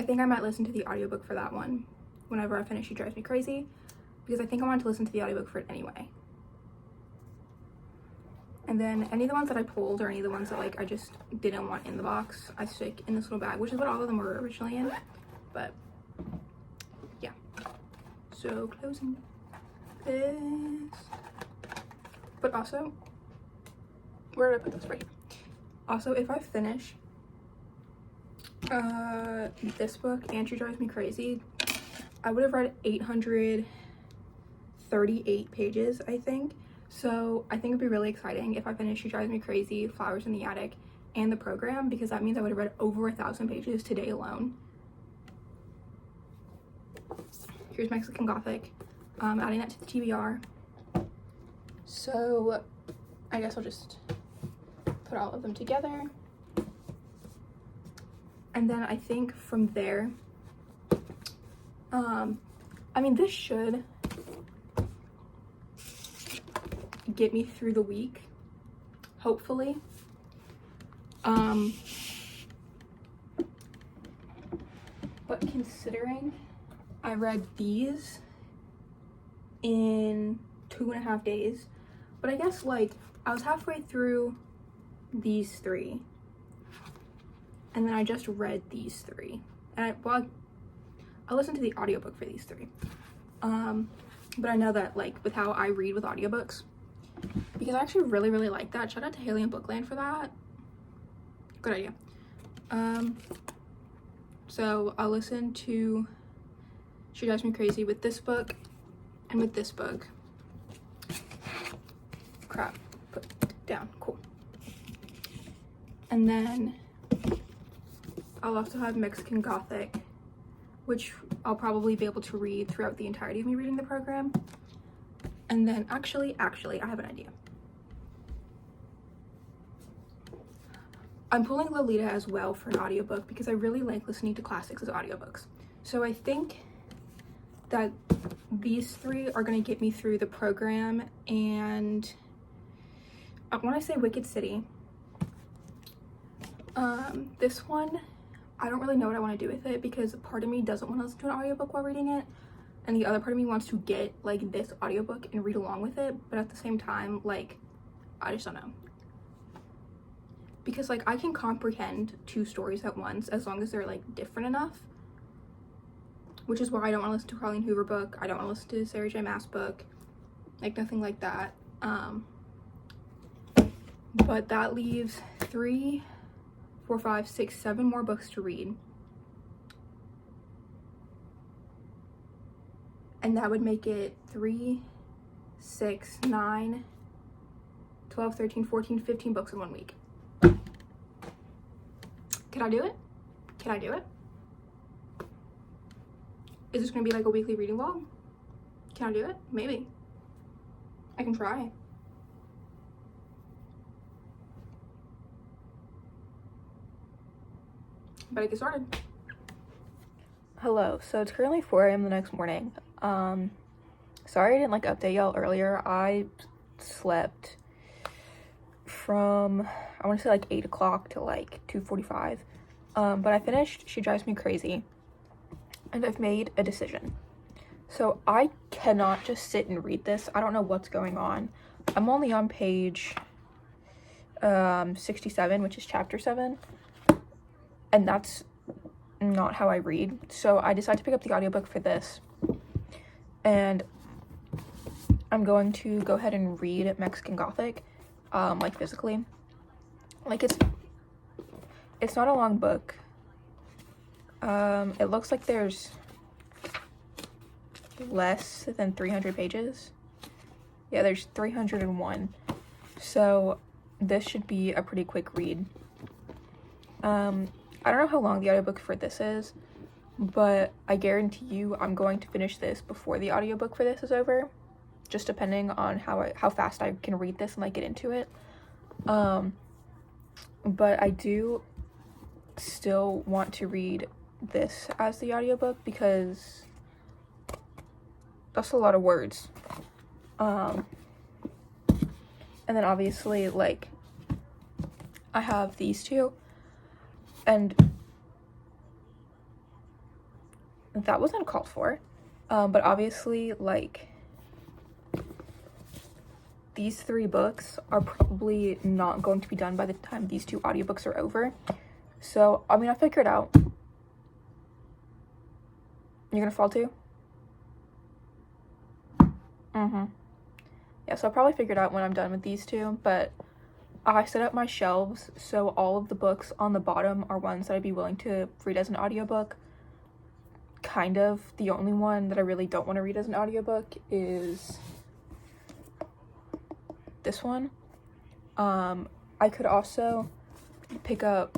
think I might listen to the audiobook for that one whenever I finish She Drives Me Crazy, because I think I want to listen to the audiobook for it anyway. And then any of the ones that I pulled, or any of the ones that like I just didn't want in the box, I stick in this little bag, which is what all of them were originally in. But yeah, so closing this. But also, where did I put this? Right here. Also, if I finish this book and She Drives Me Crazy, I would have read 838 pages, I think. So I think it'd be really exciting if I finish She Drives Me Crazy, Flowers in the Attic, and the program, because that means I would have read over 1,000 pages today alone. Here's Mexican Gothic. Adding that to the TBR. So I guess I'll just put all of them together. And then I think from there, I mean, this should get me through the week, hopefully. But considering I read these in 2.5 days, but I guess like I was halfway through these 3, and then I just read these 3, and I listened to the audiobook for these 3. But I know that like with how I read with audiobooks, because I actually really like that. Shout out to Haley and Bookland for that. Good idea. So I'll listen to She Drives Me Crazy with this book and with this book. Crap, put it down, cool. And then I'll also have Mexican Gothic, which I'll probably be able to read throughout the entirety of me reading the program. And then actually, I have an idea. I'm pulling Lolita as well for an audiobook because I really like listening to classics as audiobooks. So I think that these 3 are going to get me through the program, and I want to say Wicked City. This one, I don't really know what I want to do with it, because part of me doesn't want to listen to an audiobook while reading it, and the other part of me wants to get like this audiobook and read along with it, but at the same time, like, I just don't know. Because like I can comprehend 2 stories at once as long as they're like different enough, which is why I don't want to listen to a Colleen Hoover book. I don't want to listen to a Sarah J. Maas book, like nothing like that. But that leaves 3, 4, 5, 6, 7 more books to read. And that would make it 3, 6, 9, 12, 13, 14, 15 books in 1 week. Can I do it? Can I do it? Is this gonna be like a weekly reading vlog? Can I do it? Maybe. I can try. Better get started. Hello, so it's currently 4 a.m. the next morning. Sorry I didn't like update y'all earlier. I slept from, I want to say like 8 o'clock to like 2:45. But I finished She Drives Me Crazy, and I've made a decision. So I cannot just sit and read this. I don't know what's going on. I'm only on page 67, which is chapter 7, and that's not how I read. So I decided to pick up the audiobook for this, and I'm going to go ahead and read Mexican Gothic, like physically. Like it's not a long book. It looks like there's less than 300 pages. Yeah, there's 301. So this should be a pretty quick read. I don't know how long the audiobook for this is, but I guarantee you I'm going to finish this before the audiobook for this is over, just depending on how fast I can read this and like get into it. But I do still want to read this as the audiobook because that's a lot of words. And then obviously, like, I have these two, and that wasn't called for. But obviously, like, these 3 books are probably not going to be done by the time these 2 audiobooks are over. So, I mean, I'll figure it out. You're gonna fall too? Yeah, so I'll probably figure it out when I'm done with these 2, but I set up my shelves so all of the books on the bottom are ones that I'd be willing to read as an audiobook. Kind of. The only one that I really don't want to read as an audiobook is this one. I could also pick up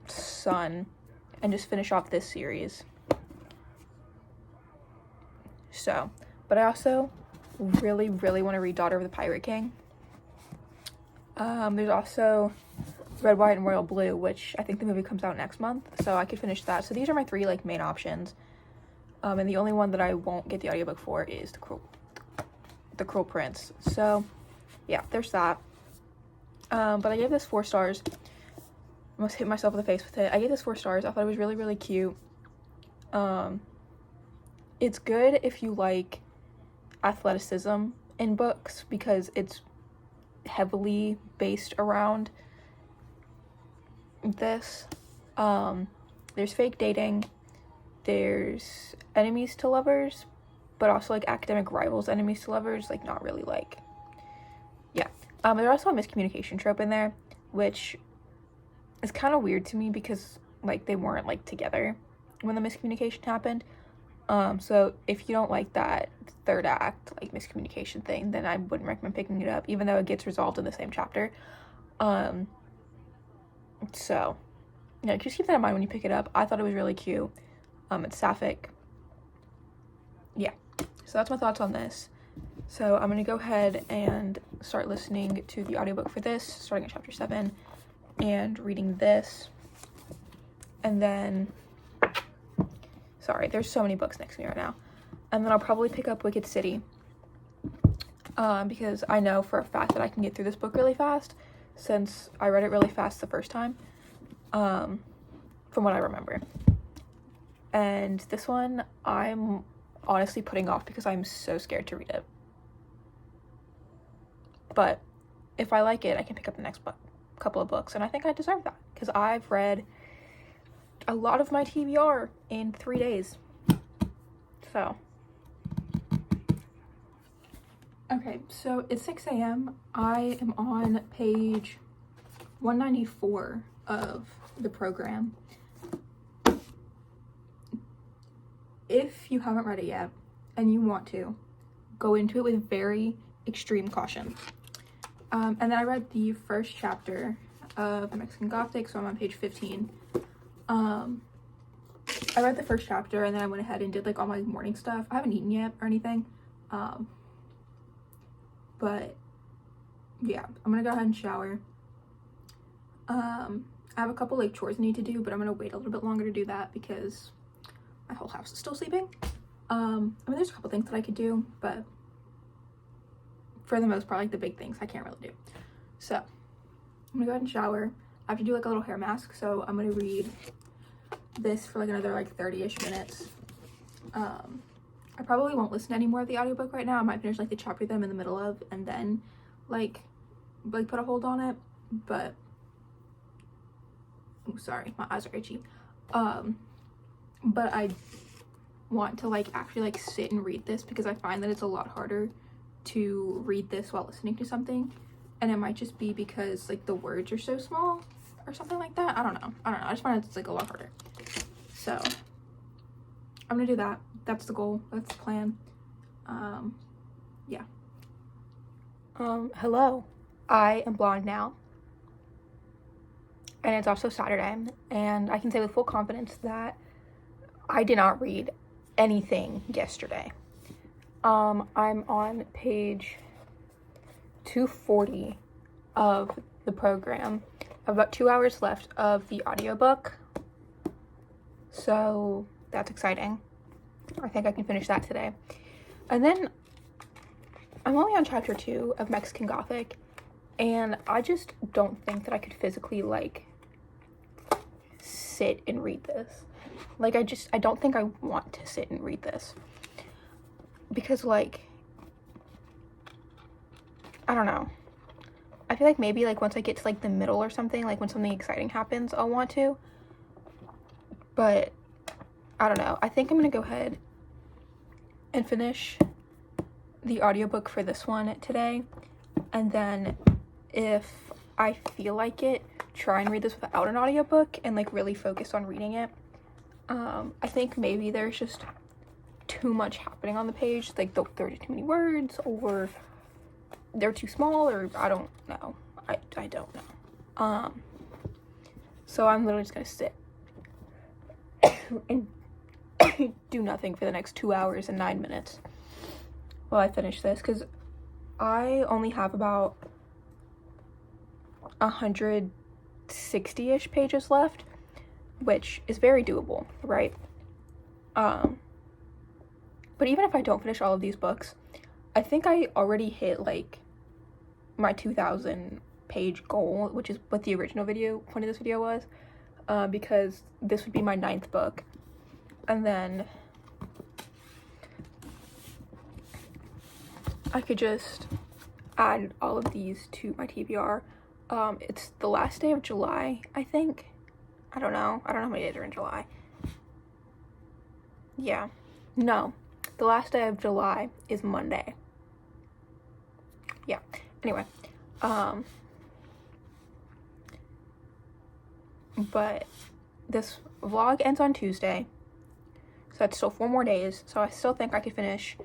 Sun and just finish off this series. So, but I also really want to read Daughter of the Pirate King. There's also Red, White, and Royal Blue, which I think the movie comes out next month, so I could finish that. So these are my 3 like main options. And the only one that I won't get the audiobook for is The Cruel Prince. So yeah, there's that. But I gave this 4 stars. I almost hit myself in the face with it. I gave this 4 stars. I thought it was really cute. It's good if you like athleticism in books because it's heavily based around this. There's fake dating, there's enemies to lovers, but also like academic rivals, enemies to lovers, like not really like, yeah. There's also a miscommunication trope in there, which is kind of weird to me because like they weren't like together when the miscommunication happened. So if you don't like that 3rd act, like miscommunication thing, then I wouldn't recommend picking it up, even though it gets resolved in the same chapter. So, yeah, just keep that in mind when you pick it up. I thought it was really cute. It's sapphic. Yeah, so that's my thoughts on this. So I'm gonna go ahead and start listening to the audiobook for this, starting at chapter 7, and reading this. And then, sorry, there's so many books next to me right now. And then I'll probably pick up Wicked City, because I know for a fact that I can get through this book really fast, since I read it really fast the first time, from what I remember. And this one, I'm honestly putting off because I'm so scared to read it. But if I like it, I can pick up the next couple of books, and I think I deserve that, because I've read a lot of my TBR in 3 days. So, okay, so it's 6 a.m. I am on page 194 of the program. If you haven't read it yet and you want to, go into it with very extreme caution. And then I read the first chapter of Mexican Gothic, so I'm on page 15. I read the first chapter and then I went ahead and did like all my morning stuff. I haven't eaten yet or anything. But yeah, I'm gonna go ahead and shower. I have a couple like chores I need to do, but I'm gonna wait a little bit longer to do that because my whole house is still sleeping. I mean, there's a couple things that I could do, but for the most part, like the big things I can't really do. So I'm gonna go ahead and shower. I have to do like a little hair mask, so I'm gonna read this for like another like 30-ish minutes. I probably won't listen to any more of the audiobook right now. I might finish like the chapter that I'm in the middle of and then like put a hold on it, but oh, sorry, my eyes are itchy. But I want to like actually like sit and read this because I find that it's a lot harder to read this while listening to something, and it might just be because like the words are so small or something like that. I don't know. I just find it's like a lot harder. So I'm gonna do that. That's the goal. That's the plan. Yeah. Hello. I am blonde now. And it's also Saturday, and I can say with full confidence that I did not read anything yesterday. I'm on page 240 of the program. I have about 2 hours left of the audiobook. So that's exciting. I think I can finish that today. And then I'm only on chapter 2 of Mexican Gothic, and I just don't think that I could physically like sit and read this. Like I don't think I want to sit and read this. Because like, I don't know. I feel like maybe like once I get to like the middle or something, like when something exciting happens, I'll want to. But I don't know. I think I'm gonna go ahead and finish the audiobook for this one today. And then if I feel like it, try and read this without an audiobook and like really focus on reading it. I think maybe there's just too much happening on the page, like there's too many words, or they're too small, or I don't know. I don't know. So I'm literally just gonna sit and do nothing for the next 2 hours and 9 minutes while I finish this, because I only have about 160-ish pages left, which is very doable, right? But even if I don't finish all of these books, I think I already hit like my 2,000 page goal, which is what the original point of this video was, because this would be my 9th book. And then I could just add all of these to my TBR. It's the last day of July, I think. I don't know how many days are in July. Yeah. No. The last day of July is Monday. Yeah. Anyway. But this vlog ends on Tuesday. So that's still 4 more days. So I still think I could finish.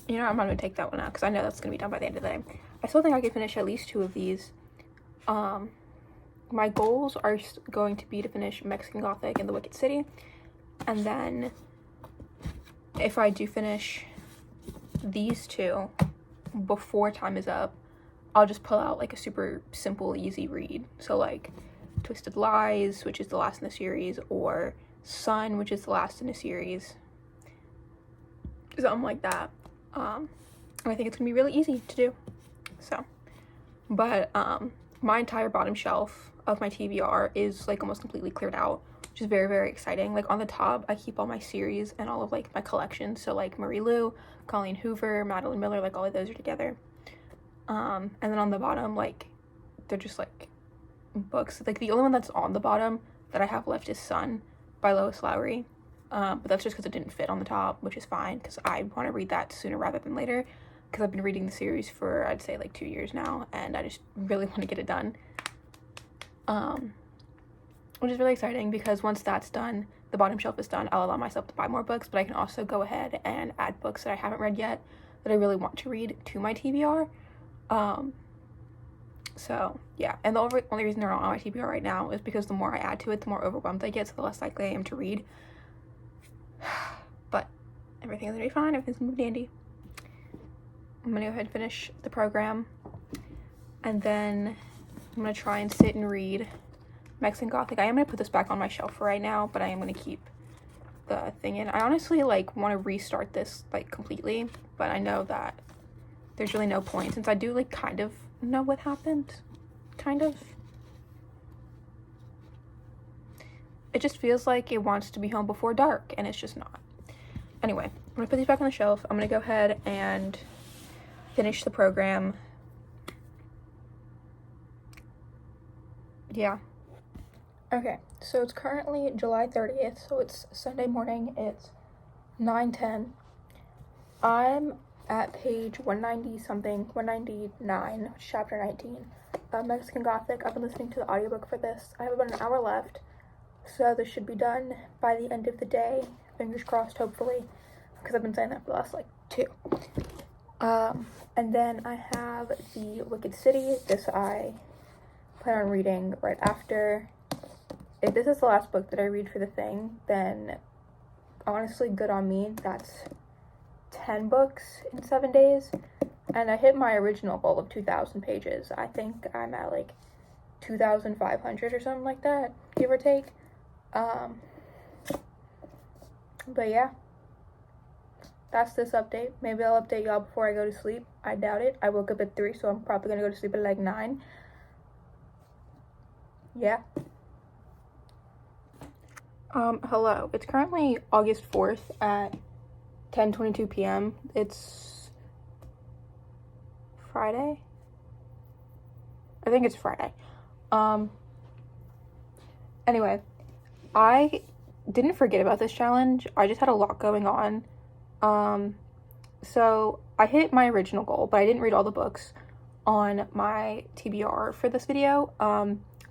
You know, I'm not going to take that one out because I know that's going to be done by the end of the day. I still think I could finish at least 2 of these. My goals are going to be to finish Mexican Gothic and The Wicked City. And then if I do finish these 2 before time is up, I'll just pull out like a super simple, easy read. So like Twisted Lies, which is the last in the series, or Sun, which is the last in the series. Something like that. And I think it's gonna be really easy to do. So, but my entire bottom shelf of my TBR is like almost completely cleared out, which is very, very exciting. Like on the top, I keep all my series and all of like my collections. So like Marie Lu, Colleen Hoover, Madeline Miller, like all of those are together. And then on the bottom, like they're just like books. Like the only one that's on the bottom that I have left is Sun by Lois Lowry. but that's just because it didn't fit on the top, which is fine because I want to read that sooner rather than later, because I've been reading the series for, I'd say, like 2 years now, and I just really want to get it done, which is really exciting because once that's done, the bottom shelf is done, I'll allow myself to buy more books, but I can also go ahead and add books that I haven't read yet that I really want to read to my TBR. So yeah, and the only reason they're not on my TBR right now is because the more I add to it, the more overwhelmed I get, so the less likely I am to read. But everything is gonna be fine, everything's gonna be dandy. I'm gonna go ahead and finish the program, and then I'm gonna try and sit and read Mexican Gothic. I am gonna put this back on my shelf for right now, but I am gonna keep the thing in. I honestly like want to restart this like completely, but I know that there's really no point since I do like kind of know what happened. Kind of. It just feels like it wants to be home before dark, and it's just not. Anyway, I'm gonna put these back on the shelf. I'm gonna go ahead and finish the program. Yeah. Okay, so it's currently July 30th, so it's Sunday morning. It's 9:10. I'm at page 190 something, 199, chapter 19 of Mexican Gothic. I've been listening to the audiobook for this. I have about an hour left, so this should be done by the end of the day. Fingers crossed, hopefully, because I've been saying that for the last like 2. And then I have the Wicked City. This I plan on reading right after. If this is the last book that I read for the thing, then honestly, good on me. That's 10 books in 7 days, and I hit my original goal of 2,000 pages. I think I'm at like 2,500 or something like that, give or take. But yeah, that's this update. Maybe I'll update y'all before I go to sleep. I doubt it. I woke up at 3, so I'm probably gonna go to sleep at like 9. Yeah. Hello. It's currently August 4th at 10:22 p.m. It's Friday? I think it's Friday. Anyway, I didn't forget about this challenge. I just had a lot going on. So I hit my original goal, but I didn't read all the books on my TBR for this video.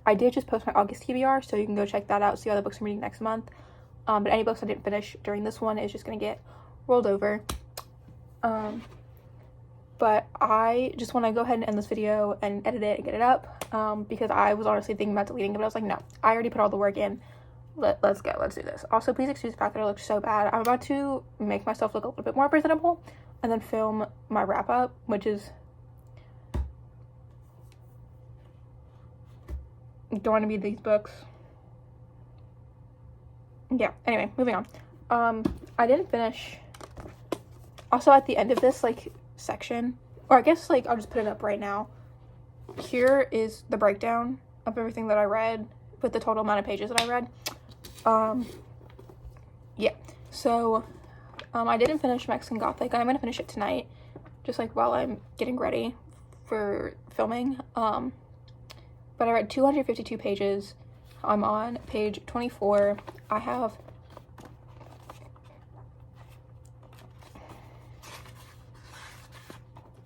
I did just post my August TBR, so you can go check that out, see all the books I'm reading next month. But any books I didn't finish during this one is just gonna get rolled over. But I just want to go ahead and end this video and edit it and get it up, because I was honestly thinking about deleting it, but I was like, no, I already put all the work in. Let's go, let's do this. Also, please excuse the fact that I look so bad. I'm about to make myself look a little bit more presentable and then film my wrap up, which is going to be these books. Yeah, anyway, moving on. I didn't finish. Also, at the end of this, like, section, or I guess, like, I'll just put it up right now. Here is the breakdown of everything that I read with the total amount of pages that I read. Yeah, so, I didn't finish Mexican Gothic. I'm gonna finish it tonight, just, like, while I'm getting ready for filming. But I read 252 pages. I'm on page 24. I have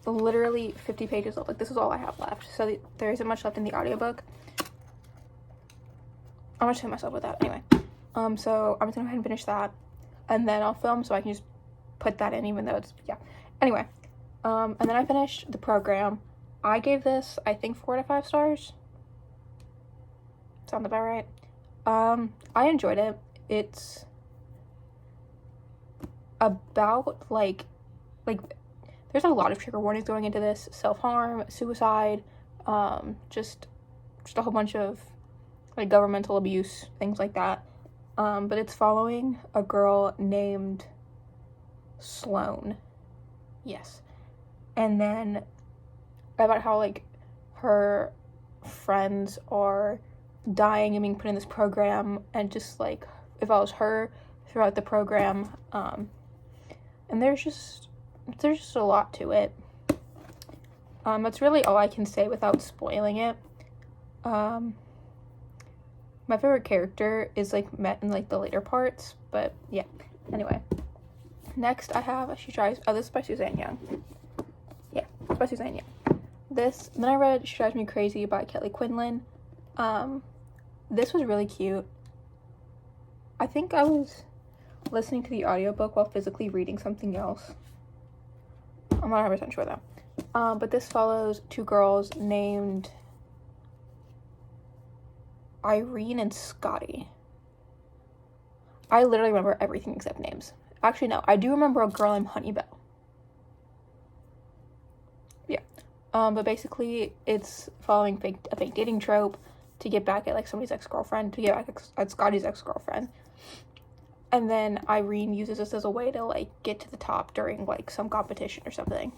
literally 50 pages left. Like, this is all I have left. So there isn't much left in the audiobook. I'm gonna show myself with that anyway. So I'm just gonna go ahead and finish that, and then I'll film so I can just put that in, even though it's, yeah. Anyway, and then I finished the program. I gave this, I think, 4 out of 5 stars. Sound about right? I enjoyed it. It's about, like, there's a lot of trigger warnings going into this. Self-harm, suicide, just a whole bunch of, like, governmental abuse, things like that. But it's following a girl named Sloane. Yes. And then about how, like, her friends are dying and being put in this program, and just, like, it follows her throughout the program. And there's just a lot to it. That's really all I can say without spoiling it. My favorite character is like met in like the later parts, but yeah. Anyway, next I have She Drives. Oh, this is by Suzanne Young. Yeah, it's by Suzanne Young. Then I read She Drives Me Crazy by Kelly Quinlan. This was really cute. I think I was listening to the audiobook while physically reading something else. I'm not 100% sure though. But this follows two girls named Irene and Scotty. I literally remember everything except names. Actually, no, I do remember a girl named Honeybell. Yeah. But basically, it's following a fake dating trope to get back at like somebody's ex-girlfriend, to get back at Scotty's ex-girlfriend. And then Irene uses this as a way to like get to the top during like some competition or something.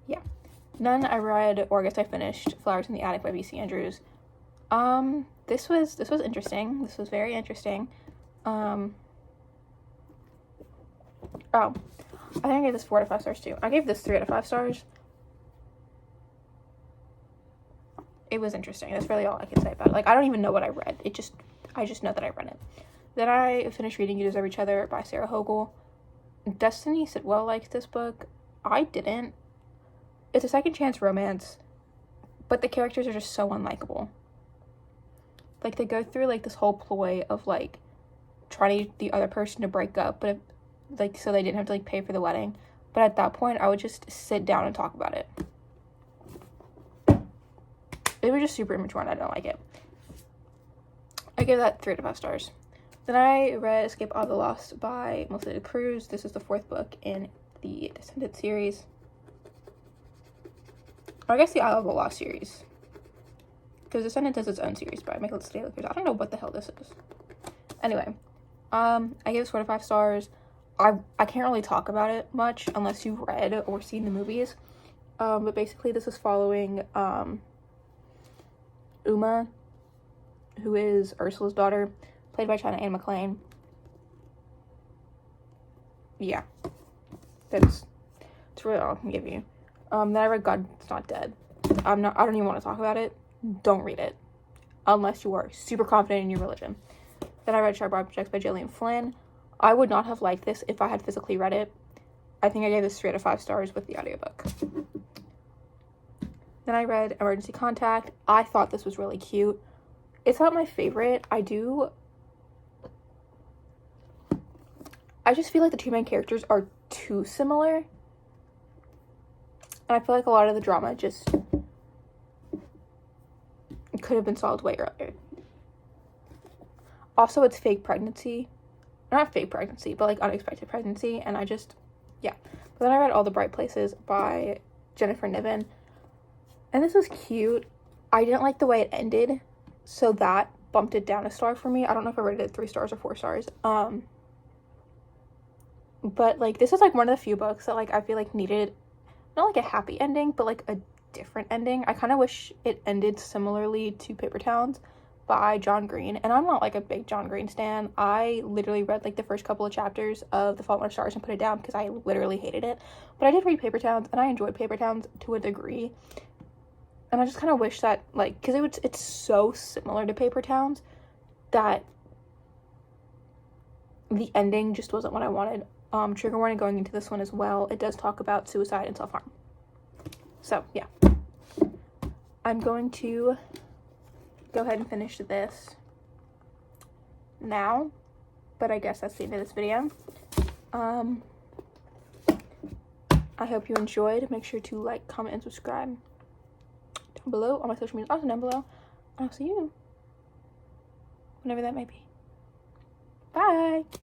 Yeah. Then I read, or I guess I finished, Flowers in the Attic by V.C. Andrews. This was interesting. This was very interesting. Oh, I think I gave this 4 out of 5 stars too. I gave this 3 out of 5 stars. It was interesting. That's really all I can say about it. Like, I don't even know what I read. I just know that I read it. Then I finished reading You Deserve Each Other by Sarah Hogel. Destiny Sitwell liked this book. I didn't. It's a second chance romance, but the characters are just so unlikable. Like, they go through like this whole ploy of like trying to get the other person to break up, but like so they didn't have to like pay for the wedding. But at that point, I would just sit down and talk about it. It was just super immature and I don't like it. I give that 3 out of 5 stars. Then I read Escape of the Lost by Melissa de Cruz. This is the 4th book in the Descendant series. Or I guess the Isle of the Lost series. Because Descendant is its own series by Michael Stay. I don't know what the hell this is. Anyway, I gave this 4 out of 5 stars. I can't really talk about it much unless you've read or seen the movies. But basically this is following Uma, who is Ursula's daughter, played by China Anne McClain. Yeah. That's really all I can give you. Then I read God's Not Dead. I don't even want to talk about it. Don't read it. Unless you are super confident in your religion. Then I read Sharp Objects by Gillian Flynn. I would not have liked this if I had physically read it. I think I gave this 3 out of 5 stars with the audiobook. Then I read Emergency Contact. I thought this was really cute. It's not my favorite. I just feel like the two main characters are too similar. And I feel like a lot of the drama just could have been solved way earlier. Also, it's fake pregnancy. Not fake pregnancy, but like unexpected pregnancy. And yeah. But then I read All the Bright Places by Jennifer Niven. And this was cute. I didn't like the way it ended, so that bumped it down a star for me. I don't know if I rated it 3 stars or 4 stars. But like this is like one of the few books that like I feel like needed not like a happy ending, but like a different ending. I kind of wish it ended similarly to Paper Towns by John Green, and I'm not like a big John Green stan. I literally read like the first couple of chapters of The Fault in Our Stars and put it down because I literally hated it. But I did read Paper Towns and I enjoyed Paper Towns to a degree. And I just kind of wish that, like, because it's so similar to Paper Towns that the ending just wasn't what I wanted. Trigger warning going into this one as well. It does talk about suicide and self-harm. So, yeah. I'm going to go ahead and finish this now. But I guess that's the end of this video. I hope you enjoyed. Make sure to like, comment, and subscribe down below. All my social media also down below. I'll see you whenever that may be. Bye!